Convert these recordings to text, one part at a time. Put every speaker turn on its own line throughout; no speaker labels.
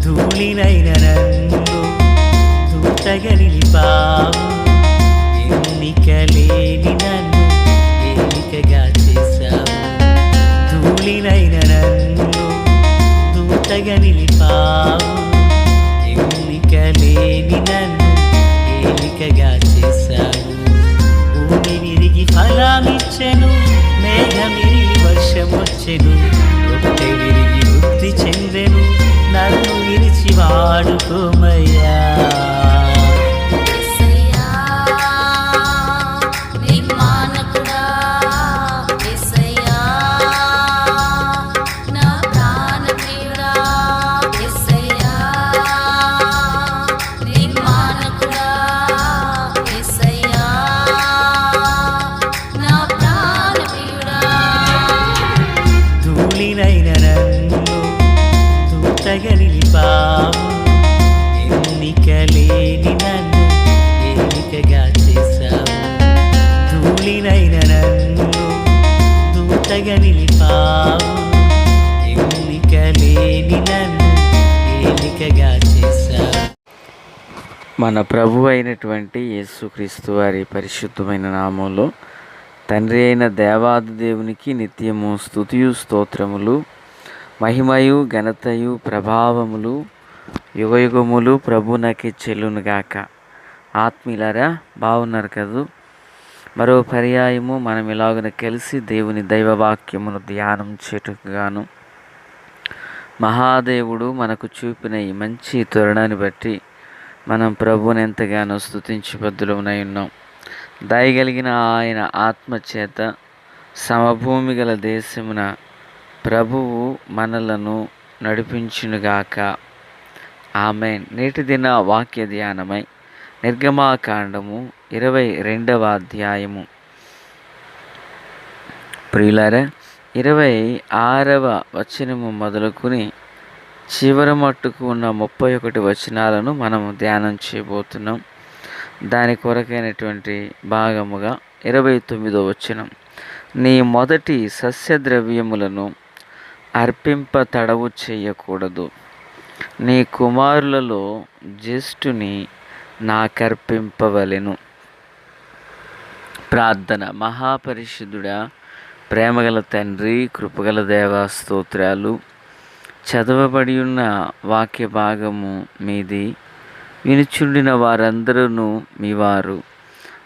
ధూళినైన నన్ను దూతగా నిలిపావు. ఎన్నికలేని నన్ను ఏలికగా చేశావు. ధూళినైన నన్ను దూతగా నిలిపావు. ఎన్నికలేని నన్ను ఏలికగా చేశావు. భూమి విరిగి ఫలమిచ్చెను, మేఘమిరిగి వర్షమొచ్చెను. రొట్టె విరిగి వృద్ధి చెందెను, నన్ను విరిచి వాడుకోమయ్యా. ధూళినైన నన్ను దూతగా నిలిపావు. ఎన్నికలేని నన్ను ఏలికగా చేశావు. ధూళినైన నన్ను దూతగా నిలిపావు. ఎన్నికలేని నన్ను ఏలికగా చేశావు. మన ప్రభు అయినటువంటి యేసుక్రీస్తు వారి పరిశుద్ధమైన నామంలో తండ్రి అయిన దేవాది దేవునికి నిత్యము స్తుతియు స్తోత్రములు, మహిమయు ఘనతయు ప్రభావములు యుగయుగములు ప్రభునకి చెల్లునుగాక. ఆత్మీయులారా, బాగున్నారు కదూ? మరో పర్యాయము మనం ఇలాగున కలిసి దేవుని దైవవాక్యమును ధ్యానం చేటుగాను మహాదేవుడు మనకు చూపిన ఈ మంచి తరుణాన్ని బట్టి మనం ప్రభువుని ఎంతగానో స్తుతించి బద్దులమునై ఉన్నాం. దయగలిగిన ఆయన ఆత్మచేత సమభూమి గల దేశమున ప్రభువు మనలను నడిపించునుగాక. ఆమేన్. నేటి దిన వాక్య ధ్యానమై నిర్గమాకాండము 22వ అధ్యాయము. ప్రియులారా, 26వ వచనము మొదలుకొని చివరి మట్టుకు ఉన్న 31 వచనాలను మనము ధ్యానం చేయబోతున్నాం. దాని కొరకైనటువంటి భాగముగా 29వ వచనం, నీ మొదటి సస్యద్రవ్యములను అర్పింప తడవు చేయకూడదు, నీ కుమారులలో జ్యేష్ఠుని నాకర్పింపవలెను. ప్రార్థన. మహాపరిశుద్ధుడా, ప్రేమగల తండ్రి, కృపగల దేవా, స్తోత్రాలు. చదవబడి ఉన్న వాక్య భాగము మీది. వినుచుండిన వారందరూ మీ వారు.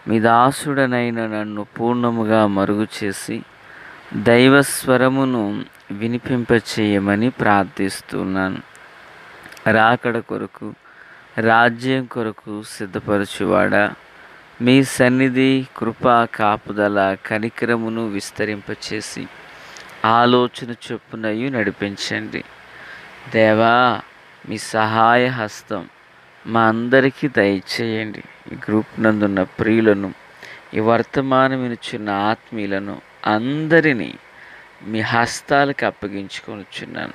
మీ దాసుడనైన నన్ను పూర్ణముగా మరుగు చేసి దైవస్వరమును వినిపింపచేయమని ప్రార్థిస్తున్నాను. రాకడ కొరకు, రాజ్యం కొరకు సిద్ధపరచువాడా, మీ సన్నిధి, కృపా, కాపుదల, కనికరమును విస్తరింపచేసి ఆలోచన చొప్పునయు నడిపించండి. దేవా, మీ సహాయ హస్తం మా అందరికీ దయచేయండి. ఈ గ్రూప్ నందున్న ప్రియులను, ఈ వర్తమానం వినుచున్న ఆత్మీయులను అందరినీ మీ హస్తాలకు అప్పగించుకొనుచున్నాను.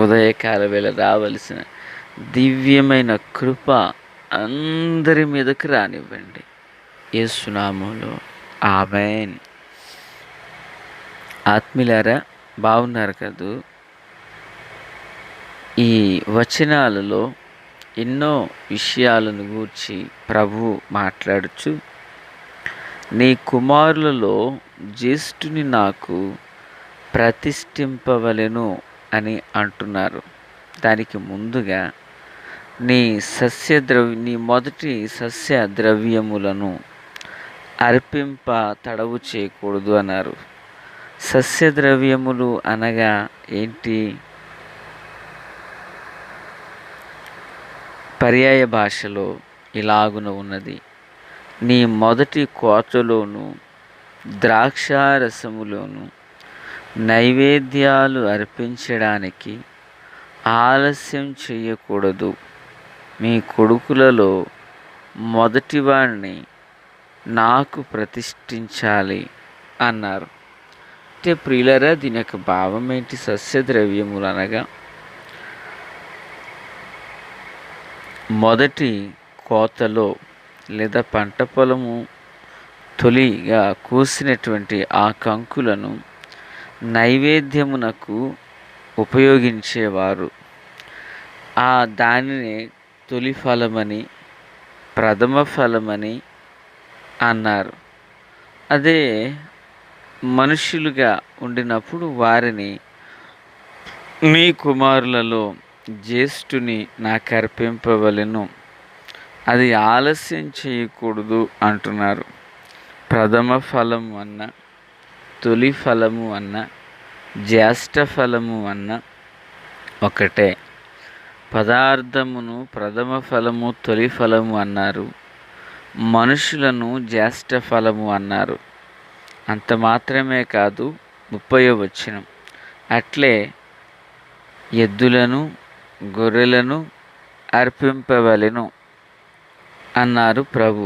ఉదయకాల వేళ రావలసిన దివ్యమైన కృప అందరి మీదకి రానివ్వండి. యేసు నామములో ఆమేన్. ఆత్మీయులారా, బాగున్నారు కదూ? ఈ వచనాలలో ఎన్నో విషయాలను గూర్చి ప్రభు మాట్లాడుచు, నీ కుమారులలో జ్యేష్ఠుని నాకు ప్రతిష్ఠింపవలెను అని అంటున్నారు. దానికి ముందుగా నీ మొదటి సస్య ద్రవ్యములను అర్పింప తడవు చేయకూడదు అన్నారు. సస్య ద్రవ్యములు అనగా ఏంటి? పర్యాయ భాషలో ఇలాగున ఉన్నది, నీ మొదటి కోతలోను ద్రాక్షారసములోను నైవేద్యాలు అర్పించడానికి ఆలస్యం చేయకూడదు, మీ కొడుకులలో మొదటివాడిని నాకు ప్రతిష్ఠించాలి అన్నారు. అంటే ప్రియులరా, దీని యొక్క భావం ఏంటి? సస్యద్రవ్యములు అనగా మొదటి కోతలో లేదా పంట పొలము తొలిగా కోసినటువంటి ఆ కంకులను నైవేద్యమునకు ఉపయోగించేవారు. దానిని తొలి ఫలమని, ప్రథమ ఫలమని అన్నారు. అదే మనుష్యులుగా ఉండినప్పుడు వారిని మీ కుమారులలో జ్యేష్ఠుని నాకు అర్పింపవలెను, అది ఆలస్యం చేయకూడదు అంటున్నారు. ప్రథమ ఫలము అన్న, తొలి ఫలము అన్న, జ్యేష్ఠ ఫలము అన్న ఒకటే. పదార్థమును ప్రథమ ఫలము, తొలి ఫలము అన్నారు. మనుషులను జ్యేష్ఠ ఫలము అన్నారు. అంత మాత్రమే కాదు, 30వ వచనం, అట్లే ఎద్దులను గొర్రెలను అర్పింపవలెను అన్నారు ప్రభు.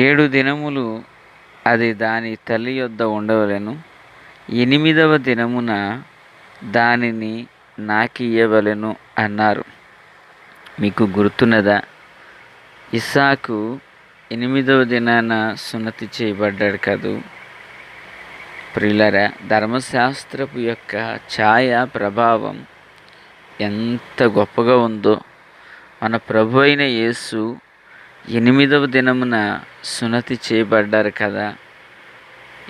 7 దినములు అది దాని తల్లి యొద్ద ఉండవలెను. 8వ దినమున దానిని నాకియ్యవలెను అన్నారు. మీకు గుర్తున్నదా? ఇస్సాకు 8వ దినాన సున్నతి చేయబడ్డాడు కదూ. ప్రియులారా, ధర్మశాస్త్రపు యొక్క ఛాయ ప్రభావం ఎంత గొప్పగా ఉందో. మన ప్రభు అయిన యేసు 8వ దినమున సున్నతి చేయబడ్డారు కదా.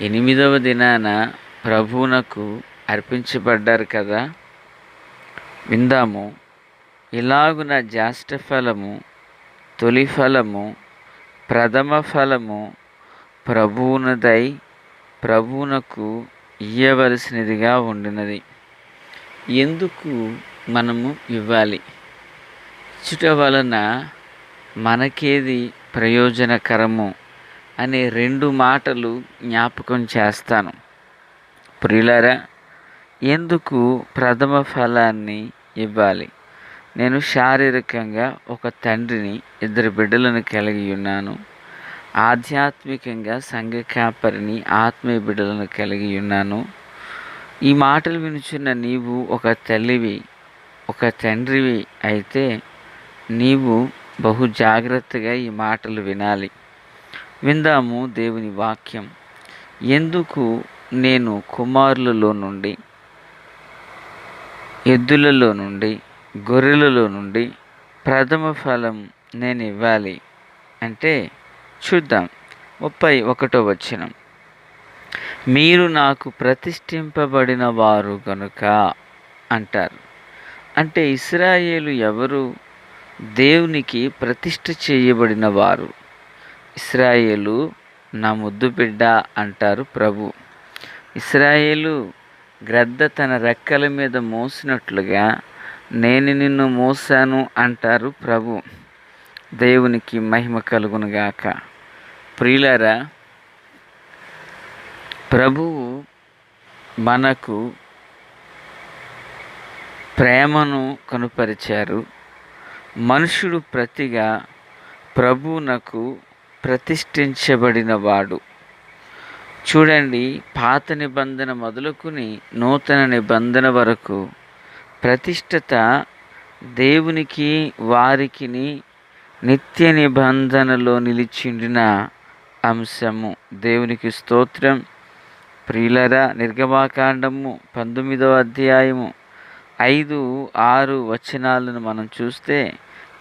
8వ దినాన ప్రభువునకు అర్పించబడ్డారు కదా. విందాము. ఇలాగున జ్యేష్ఠ ఫలము, తొలి ఫలము, ప్రథమ ఫలము ప్రభువునదై ప్రభువునకు ఇయ్యవలసినదిగా ఉండినది. ఎందుకు మనము ఇవ్వాలి? ఇచ్చుట వలన మనకేది ప్రయోజనకరము అనే 2 మాటలు జ్ఞాపకం చేస్తాను. ప్రియులారా, ఎందుకు ప్రథమ ఫలాన్ని ఇవ్వాలి? నేను శారీరకంగా ఒక తండ్రిని, 2 బిడ్డలను కలిగి ఉన్నాను. ఆధ్యాత్మికంగా సంఘ కాపరిని, ఆత్మీయ బిడ్డలను కలిగి ఉన్నాను. ఈ మాటలు వినుచున్న నీవు ఒక తల్లివి, ఒక తండ్రివి అయితే నీవు బహు జాగ్రత్తగా ఈ మాటలు వినాలి. విందాము దేవుని వాక్యం. ఎందుకు నేను కుమారులలో నుండి, ఎద్దులలో నుండి, గొర్రెలలో నుండి ప్రథమ ఫలం నేను ఇవ్వాలి అంటే చూద్దాం. 31వ వచనం, మీరు నాకు ప్రతిష్ఠింపబడిన వారు గనుక అంటారు. అంటే ఇశ్రాయేలు ఎవరు? దేవునికి ప్రతిష్ఠ చేయబడిన వారు. ఇశ్రాయేలు నా ముద్దు బిడ్డ అంటారు ప్రభు. ఇశ్రాయేలు గ్రద్ద తన రెక్కల మీద మోసినట్లుగా నేను నిన్ను మోసాను అంటారు ప్రభు. దేవునికి మహిమ కలుగునుగాక. ప్రియులారా, ప్రభువు మనకు ప్రేమను కనుపరిచారు. మనుషుడు ప్రతిగా ప్రభువునకు ప్రతిష్ఠించబడినవాడు. చూడండి, పాత నిబంధన మొదలుకుని నూతన నిబంధన వరకు ప్రతిష్ఠత దేవునికి వారికిని నిత్య నిబంధనలో నిలిచిండిన అంశము. దేవునికి స్తోత్రం. ప్రియులరా, నిర్గమాకాండము 19వ అధ్యాయము 5, 6 వచనాలను మనం చూస్తే,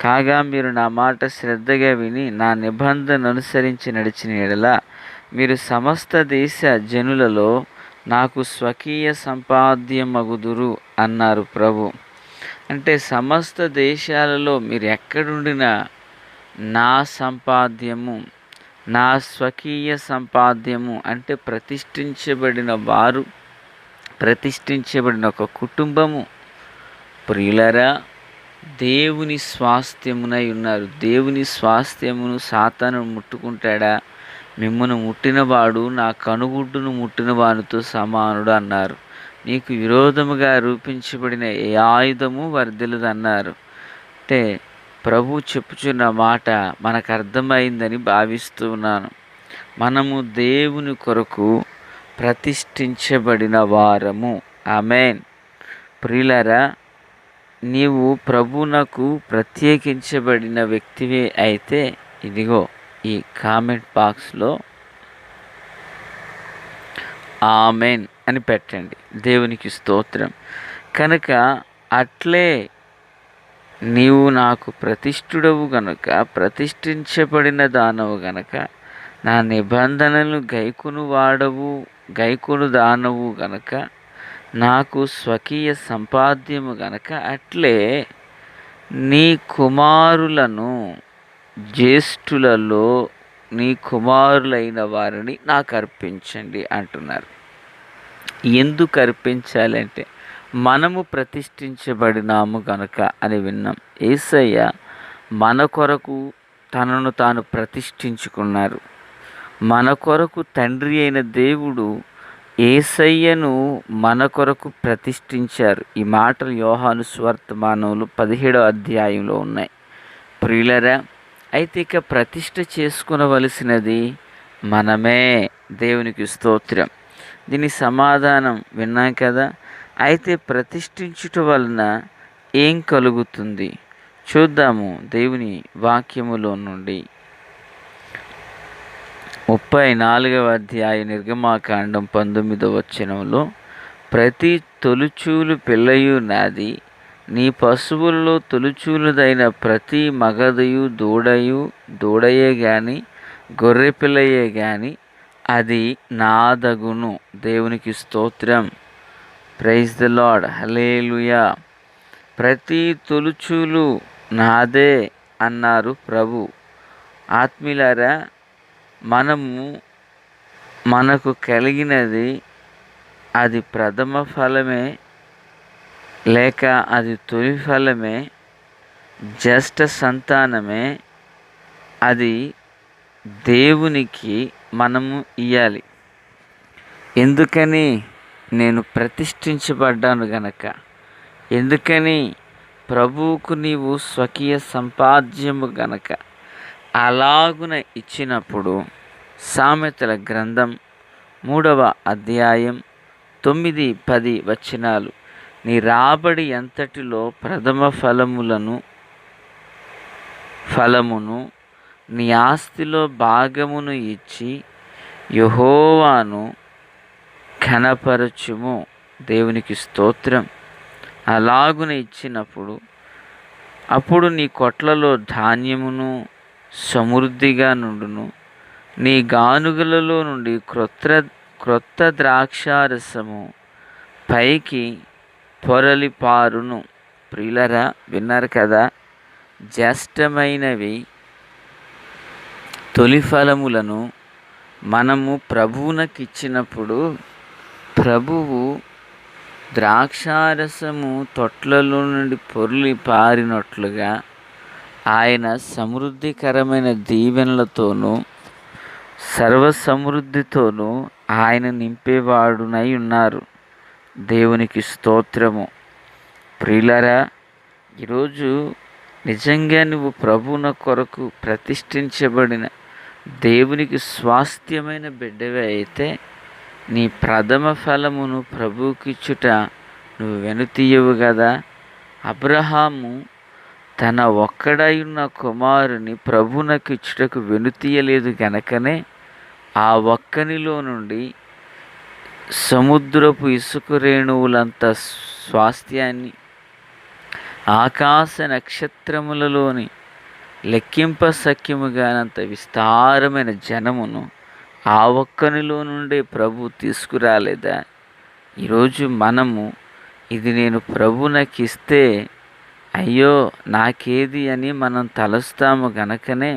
కాగా మీరు నా మాట శ్రద్ధగా విని నా నిబంధన అనుసరించి నడిచిన యెడల మీరు సమస్త దేశ జనులలో నాకు స్వకీయ సంపాద్యమగుదురు అన్నారు ప్రభు. అంటే సమస్త దేశాలలో మీరు ఎక్కడుండినా నా సంపాద్యము, నా స్వకీయ సంపాద్యము. అంటే ప్రతిష్ఠించబడిన వారు, ప్రతిష్ఠించబడిన ఒక కుటుంబము. ప్రియులరా, దేవుని స్వాస్థ్యమునై ఉన్నారు. దేవుని స్వాస్థ్యమును సాతాను ముట్టుకుంటాడా? మిమ్మను ముట్టినవాడు నా కనుగుడ్డును ముట్టిన వానితో సమానుడు అన్నారు. నీకు విరోధముగా రూపించబడిన ఏ ఆయుధము వర్ధిల్లదన్నారు. అంటే ప్రభు చెప్పుచున్న మాట మనకు అర్థమైందని భావిస్తూ ఉన్నాను. మనము దేవుని కొరకు ప్రతిష్ఠించబడిన వారము. ఆమేన్. ప్రియులారా, నీవు ప్రభువునకు ప్రత్యేకించబడిన వ్యక్తివే అయితే ఇదిగో ఈ కామెంట్ బాక్స్లో ఆమెన్ అని పెట్టండి. దేవునికి స్తోత్రం. కనుక అట్లే నీవు నాకు ప్రతిష్ఠుడవు గనుక, ప్రతిష్ఠించబడిన దానవు గనక, నా నిబంధనలు గైకొను దానవు గనక, నాకు స్వకీయ సంపాద్యము గనక, అట్లే నీ కుమారులను జ్యేష్ఠులలో నీ కుమారులైన వారిని నాకు అర్పించండి అంటున్నారు. ఎందుకు అర్పించాలంటే మనము ప్రతిష్ఠించబడినాము గనుక అని విన్నాం. యేసయ్య మన కొరకు తనను తాను ప్రతిష్ఠించుకున్నారు. మన కొరకు తండ్రి అయిన దేవుడు యేసయ్యను మన కొరకు ప్రతిష్ఠించారు. ఈ మాటలు యోహాను సువార్తమానంలో 17వ అధ్యాయంలో ఉన్నాయి. ప్రియులరా, అయితే ఇక ప్రతిష్ఠ చేసుకునవలసినది మనమే. దేవునికి స్తోత్రం. దీని సమాధానం విన్నాం కదా. అయితే ప్రతిష్ఠించుట వలన ఏం కలుగుతుంది చూద్దాము. దేవుని వాక్యములో నుండి 34వ అధ్యాయ నిర్గమాకాండం 19వ వచనంలో, ప్రతి తొలుచూలు పిల్లయు నాది, నీ పశువుల్లో తొలుచూలుదైన ప్రతి మగదయు దూడయే గాని గొర్రె పిల్లయే గాని అది నాదగును. దేవునికి స్తోత్రం. Praise the Lord. హల్లెలూయా. ప్రతి తొలుచూలు నాదే అన్నారు ప్రభు. ఆత్మీయులారా, మనకు కలిగినది అది ప్రథమ ఫలమే లేక అది తొలి ఫలమే, జ్యేష్ఠ సంతానమే, అది దేవునికి మనము ఇయ్యాలి. ఎందుకని? నేను ప్రతిష్ఠించబడ్డాను గనక. ఎందుకని? ప్రభువుకు నీవు స్వకీయ సంపాద్యము గనక. అలాగున ఇచ్చినప్పుడు సామెతల గ్రంథం 3వ అధ్యాయం 9-10 వచనాలు, నీ రాబడి ఎంతటిలో ప్రథమ ఫలమును నీ ఆస్తిలో భాగమును ఇచ్చి యెహోవాను ఘనపరచుము. దేవునికి స్తోత్రం. అలాగున ఇచ్చినప్పుడు అప్పుడు నీ కొట్లలో ధాన్యమును సమృద్ధిగా నుండును, నీ గానుగలలో నుండి క్రొత్త ద్రాక్షారసము పైకి పొరలి పారును. ప్రియులరా, విన్నారు కదా. జ్యేష్ఠమైనవి తొలి ఫలములను మనము ప్రభువునకిచ్చినప్పుడు ప్రభువు ద్రాక్షారసము తొట్లలో నుండి పొర్లి పారినట్లుగా ఆయన సమృద్ధికరమైన దీవెనలతోనూ సర్వసమృద్ధితోనూ ఆయన నింపేవాడునై ఉన్నారు. దేవునికి స్తోత్రము. ప్రియులరా, ఈరోజు నిజంగా నువ్వు ప్రభువున కొరకు ప్రతిష్ఠించబడిన దేవునికి స్వాస్థ్యమైన బిడ్డవే అయితే నీ ప్రథమ ఫలమును ప్రభువుకిచ్చుట నువ్వు వెనుతీయవు కదా. అబ్రహాము తన ఒక్కడై ఉన్న కుమారుని ప్రభువునకిచ్చుటకు వెనుతీయలేదు గనకనే ఆ ఒక్కనిలో నుండి సముద్రపు ఇసుక రేణువులంత స్వాస్థ్యాన్ని, ఆకాశ నక్షత్రములలోని లెక్కింపశక్యముగానంత విస్తారమైన జనమును ఆ ఒక్కనిలో నుండే ప్రభు తీసుకురాలేదా? ఈరోజు మనము ఇది నేను ప్రభువునకిస్తే అయ్యో నాకేది అని మనం తలస్తాము గనకనే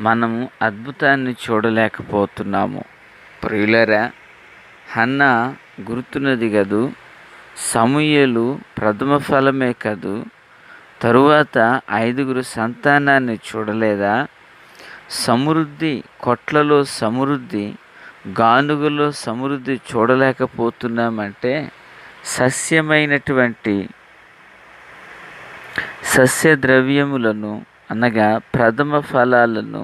మనము అద్భుతాన్ని చూడలేకపోతున్నాము. ప్రియులరా, హన్నా గుర్తున్నది కదూ. సమూయేలు ప్రథమ ఫలమే కదూ. తరువాత 5 సంతానాన్ని చూడలేదా? సమృద్ధి, కొట్లలో సమృద్ధి, గానుగలో సమృద్ధి చూడలేకపోతున్నామంటే సస్యమైనటువంటి సస్య ద్రవ్యములను అనగా ప్రథమ ఫలాలను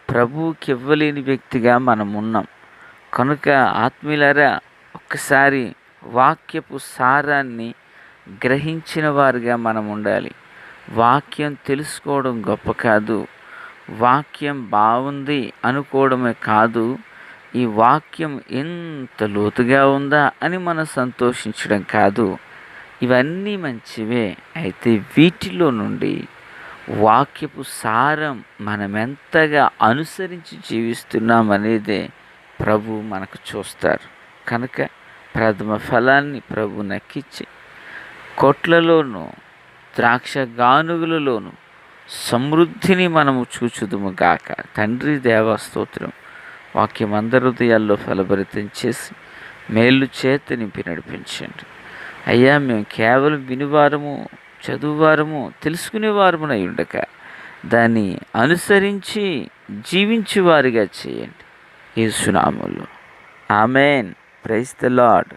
ప్రభువుకి ఇవ్వలేని వ్యక్తిగా మనం ఉన్నాం. కనుక ఆత్మీయులారా, ఒక్కసారి వాక్యపు సారాన్ని గ్రహించిన వారుగా మనం ఉండాలి. వాక్యం తెలుసుకోవడం గొప్ప కాదు, వాక్యం బాగుంది అనుకోవడమే కాదు, ఈ వాక్యం ఎంత లోతుగా ఉందా అని మనం సంతోషించడం కాదు. ఇవన్నీ మంచివే. అయితే వీటిలో నుండి వాక్యపు సారం మనమెంతగా అనుసరించి జీవిస్తున్నామనేదే ప్రభు మనకు చూస్తారు. కనుక ప్రథమ ఫలాన్ని ప్రభు నక్కించి కొట్లలోను ద్రాక్ష గానుగులలోను సమృద్ధిని మనము చూచుదుము గాక. తండ్రి దేవా స్తోత్రం. వాక్యం అందరి హృదయాల్లో ఫలభరితం చేసి మేలు చేత నింపి నడిపించండి అయ్యా. మేము కేవలం వినివారము, చదువువారము, తెలుసుకునేవారమునై ఉండక దాన్ని అనుసరించి జీవించేవారిగా చేయండి యేసు నామములో. ఆమేన్. Praise the lord.